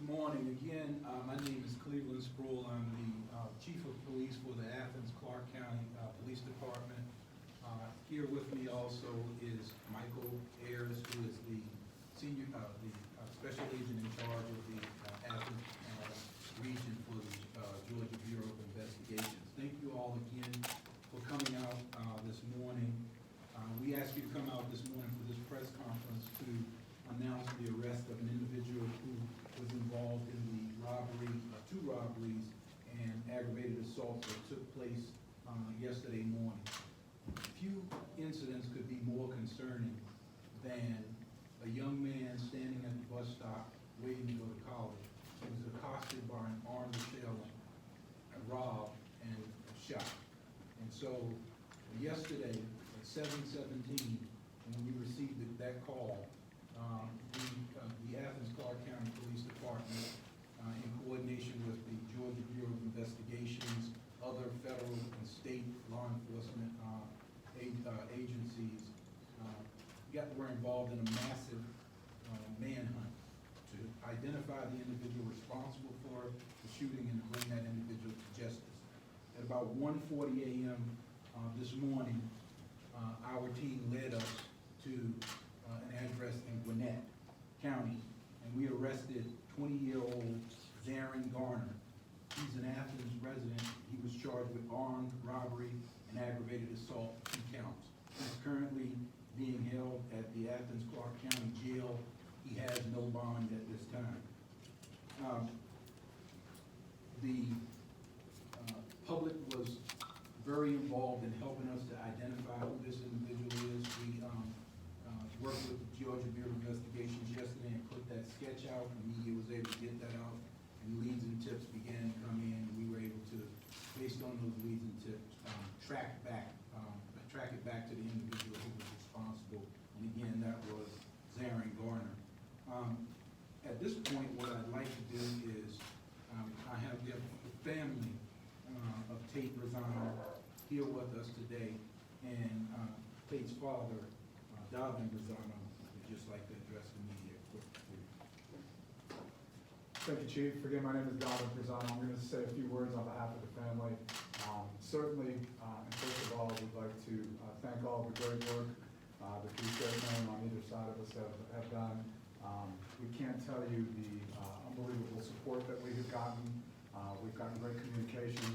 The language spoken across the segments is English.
morning. Again, my name is Cleveland Sproul. I'm the Chief of Police for the Athens-Clarke County Police Department. Here with me also is Michael Ayers, who is the Special Agent in charge of the Athens region for the Georgia Bureau of Investigations. Thank you all again for coming out this morning. We asked you to come out this morning for this press conference to announce the arrest of an individual who was involved in the robbery, two robberies, and aggravated assault that took place yesterday morning. Few incidents could be more concerning than a young man standing at the bus stop waiting to go to college. He was accosted by an armed assailant, robbed, and shot. And so yesterday at 7:17, when we received that call, the Athens-Clarke County Police Department, in coordination with the Georgia Bureau of Investigations, other federal and state law enforcement agencies, were involved in a massive manhunt to identify the individual responsible for the shooting and to bring that individual to justice. At about 1:40 a.m. This morning, our team led us to an address in Gwinnett County, and we arrested 20-year-old Zarin Garner. He's an Athens resident. He was charged with armed robbery and aggravated assault, 2 counts. He's currently being held at the Athens-Clarke County Jail. He has no bond at this time. The public was very involved in helping us to identify who this individual is. We worked with the Georgia Bureau of Investigations yesterday and put that sketch out. The media was able to get that out, and leads and tips began to come in, and we were able to, based on those leads and tips, track it back to the individual who was responsible. And again, that was Zarin Garner. At this point, what I'd like to do is, I have the family of Tate Rosano here with us today, and Tate's father, Davin Rosano, would just like to address the media quickly. Thank you, Chief. Again, my name is Davin Rosano. I'm going to say a few words on behalf of the family. Certainly, and first of all, we'd like to thank all the great work the three men on either side of us have done. We can't tell you the unbelievable support that we have gotten. We've gotten great communication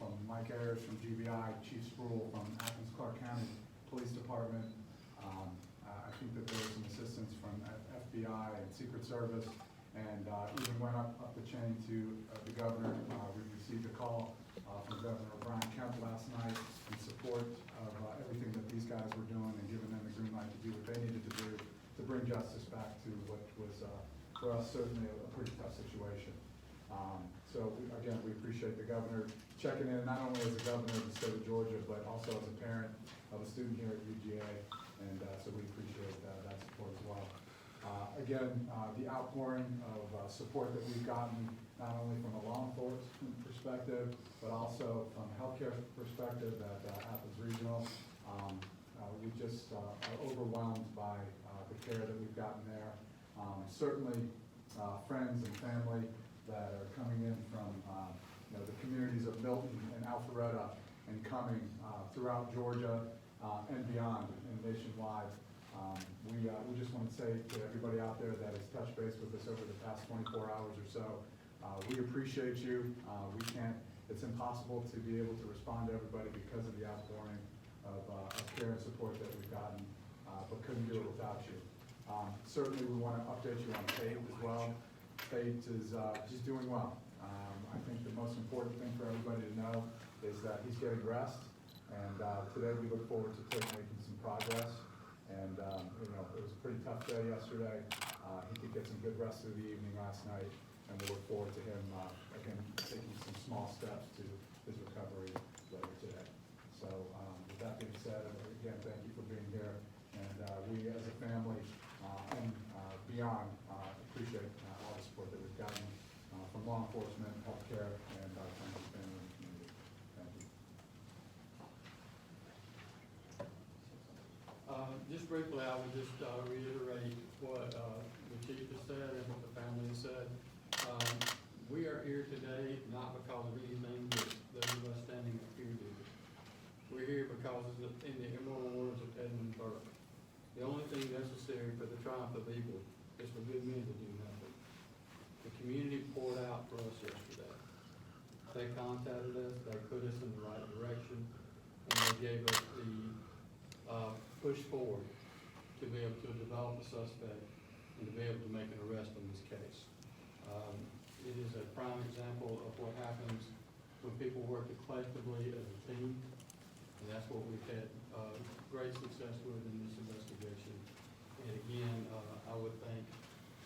from Mike Ayers from GBI, Chief Sproul from Athens-Clarke County Police Department. I think that there was some assistance from FBI and Secret Service, and even went up the chain to the governor. We received a call from Governor Brian Kemp last night in support of everything that these guys were doing and giving them the green light to do what they needed to do to bring justice back to what was, for us, certainly a pretty tough situation. Again, we appreciate the governor checking in, not only as a governor of the state of Georgia, but also as a parent of a student here at UGA, and so we appreciate that support as well. Again, the outpouring of support that we've gotten, not only from a law enforcement perspective, but also from a healthcare perspective at Athens Regional. We just are overwhelmed by the care that we've gotten there. Certainly, friends and family that are coming in from the communities of Milton and Alpharetta and coming throughout Georgia and beyond and nationwide. We just want to say to everybody out there that has touched base with us over the past 24 hours or so, we appreciate you. It's impossible to be able to respond to everybody because of the outpouring of care and support that we've gotten, but couldn't do it without you. Certainly we want to update you on Tate as well. Tate is he's doing well. I think the most important thing for everybody to know is that he's getting rest, and today we look forward to Tate making some progress. And it was a pretty tough day yesterday. He could get some good rest through the evening last night, and we look forward to him again taking some small steps to his recovery later today. So with that being said, again, thank you for being here, and we as a family and beyond appreciate all the support that we've gotten from law enforcement, healthcare, and our friends and family and community. Thank you. Just briefly, I would just reiterate what the chief has said and what the family has said. We are here today not because of anything that those of us standing up here do. We're here because of in the immortal words of Edmund Burke, the only thing necessary for the triumph of evil is for good men to do nothing. The community poured out for us yesterday. They contacted us, they put us in the right direction, and they gave us the push forward to be able to develop a suspect and to be able to make an arrest in this case. It is a prime example of what happens when people work collectively as a team, and that's what we've had great success with in this investigation. And again, I would thank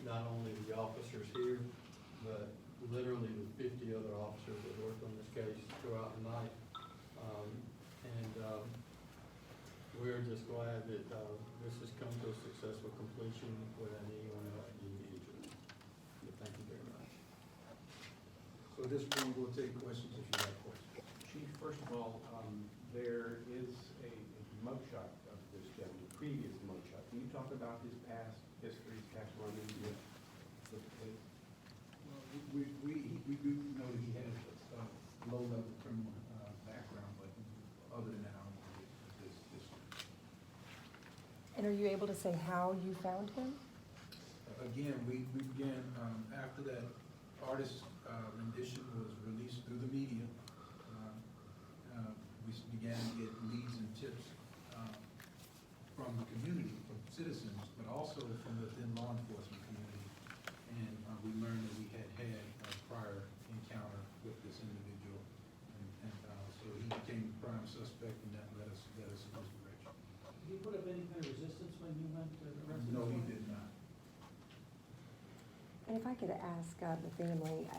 not only the officers here, but literally the 50 other officers that worked on this case throughout the night. We're just glad that this has come to a successful completion without anyone else being injured. But thank you very much. So at this point, we'll take questions if you have questions. Chief, first of all, there is a mugshot of this gentleman, previous mugshot. Can you talk about his past history, his past run-ins with the police? Well, we do know that he has a low-level criminal background, but other than that, I don't know this. And are you able to say how you found him? Again, we began, after that artist rendition was released through the media, we began to get leads and tips from the community, from citizens, but also from within law enforcement community. And we learned that we had a prior encounter with this individual. And so he became the prime suspect, and that led us in this direction. Did he put up any kind of resistance when you went to arrest him? No, he did not. And if I could ask the family,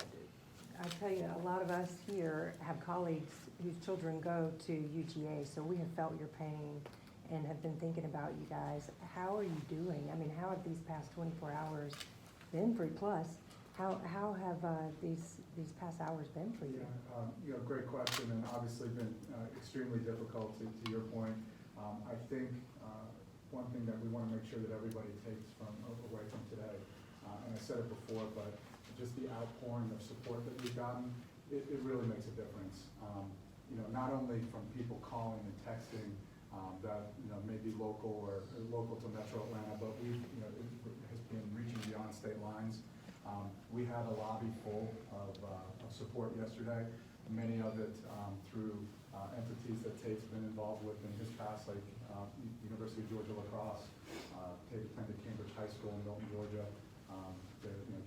I tell you, a lot of us here have colleagues whose children go to UGA, so we have felt your pain and have been thinking about you guys. How are you doing? I mean, how have these past 24 hours been for you? Plus, how have these past hours been for you? Yeah, great question, and obviously been extremely difficult to your point. I think one thing that we want to make sure that everybody takes away from today, and I said it before, but just the outpouring of support that we've gotten, it really makes a difference. Not only from people calling and texting that may be local or local to Metro Atlanta, but it has been reaching beyond state lines. We had a lobby full of support yesterday, many of it through entities that Tate's been involved with in his past, like University of Georgia lacrosse. Tate attended Cambridge High School in Milton, Georgia.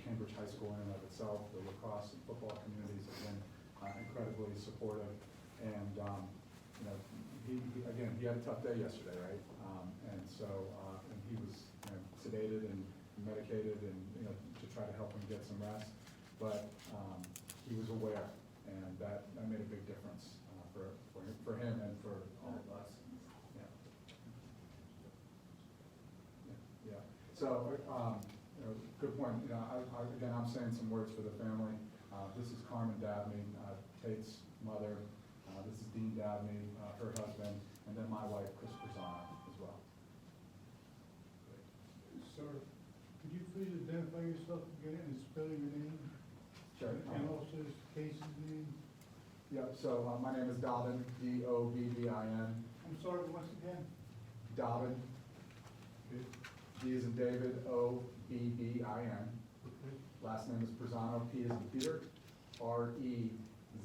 Cambridge High School in and of itself, the lacrosse and football communities have been incredibly supportive. And he had a tough day yesterday, right? And he was sedated and medicated, and to try to help him get some rest. But he was aware, and that made a big difference for him and for all of us. Yeah. So. Good point. Again, I'm saying some words for the family. This is Carmen Dabney, Tate's mother. This is Dean Dabney, her husband, and then my wife, Chris Pizzano, as well. Sir, could you please identify yourself again and spell your name? Sure. And also the case's name? Yep, so my name is Dobbin, Dobbin. I'm sorry, once again. Dobbin. D is in David, Obbin. Last name is Pizzano, P is in Peter, Rezzano.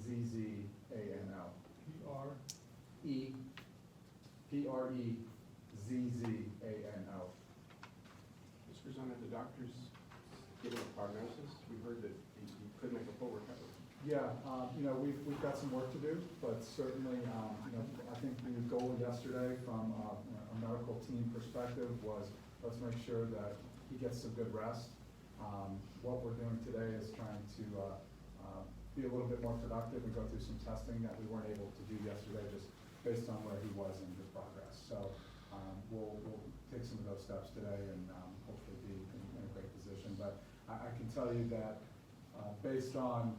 Prezzano. Mr. Pizzano, the doctors given a prognosis. We heard that he could make a full recovery. Yeah, we've got some work to do, but certainly, I think the goal yesterday from a medical team perspective was, let's make sure that he gets some good rest. What we're doing today is trying to be a little bit more productive and go through some testing that we weren't able to do yesterday, just based on where he was in his progress. So we'll take some of those steps today and hopefully be in a great position. But I can tell you that based on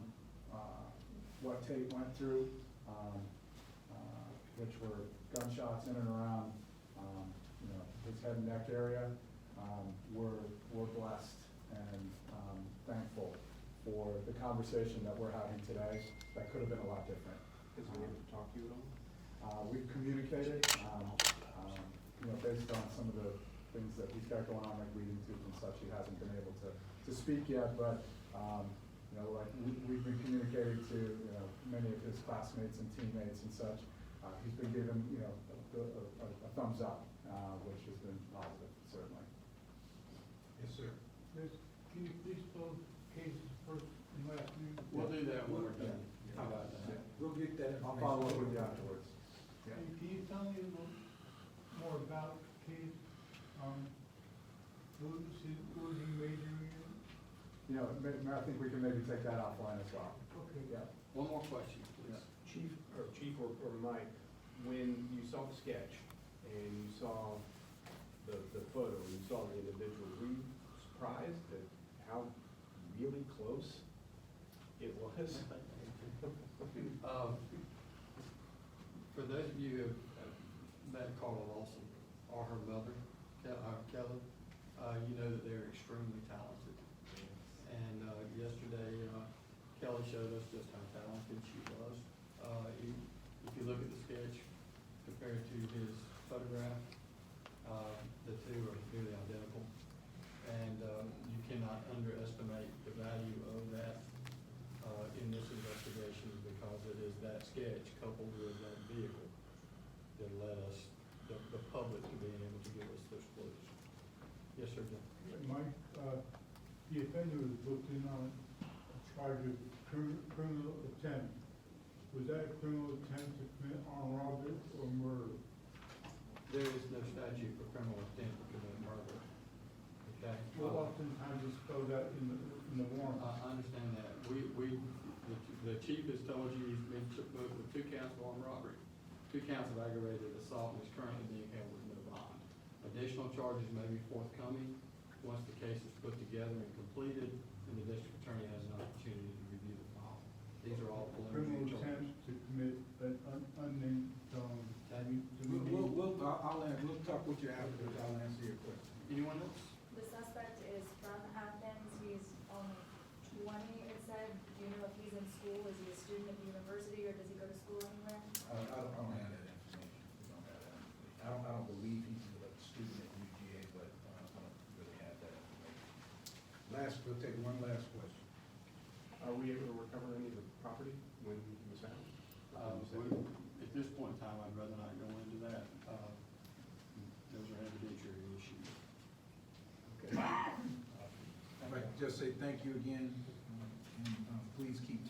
what Tate went through, which were gunshots in and around his head and neck area, we're blessed and thankful for the conversation that we're having today that could have been a lot different. Has he been able to talk to you at all? We've communicated, based on some of the things that he's got going on, like reading tubes and such, he hasn't been able to speak yet, but, we've been communicating to, many of his classmates and teammates and such. He's been given, a thumbs up, which has been positive, certainly. Yes, sir. Yes, can you please spell cases first and last name? We'll do that when we're done. How about that? We'll get that I'll information. follow up with you afterwards. And can you tell me a little more about Case? What was he majoring in? I think we can maybe take that offline as well. Okay. Yeah. One more question, please. Chief or Mike, when you saw the sketch and you saw the photo, and you saw the individual, were you surprised at how really close it was? For those of you who have met Carla Lawson or her mother, Kelly, you know that they're extremely talented. And yesterday, Kelly showed us just how talented she was. If you look at the sketch compared to his photograph, the two are nearly identical. And you cannot underestimate the value of that in this investigation, because it is that sketch coupled with that vehicle that led us, the public, to being able to give us those clues. Yes, sir, Jim? Mike, the offender was booked in on a charge of criminal attempt. Was that a criminal attempt to commit armed robbery or murder? There is no statute for criminal intent to commit murder. Okay? Well, oftentimes it's spelled out in the warrant. I understand that. The chief has told you he's been moved with 2 counts of armed robbery, 2 counts of aggravated assault, and is currently being held with no bond. Additional charges may be forthcoming once the case is put together and completed, and the district attorney has an opportunity to review the file. These are all Criminal preliminary charges. attempt to commit an unnamed felony. We'll talk with you afterwards. I'll answer your question. Anyone else? The suspect is from Athens. He's only 20, it said. Do you know if he's in school? Is he a student at the university, or does he go to school anywhere? I don't have that information. We don't have that information. I don't believe he's a student at UGA, but I don't really have that information. We'll take one last question. Are we able to recover any of the property when he was found? At this point in time, I'd rather not go into that. Those are evidentiary issues. Okay. I'd like to just say thank you again, and please keep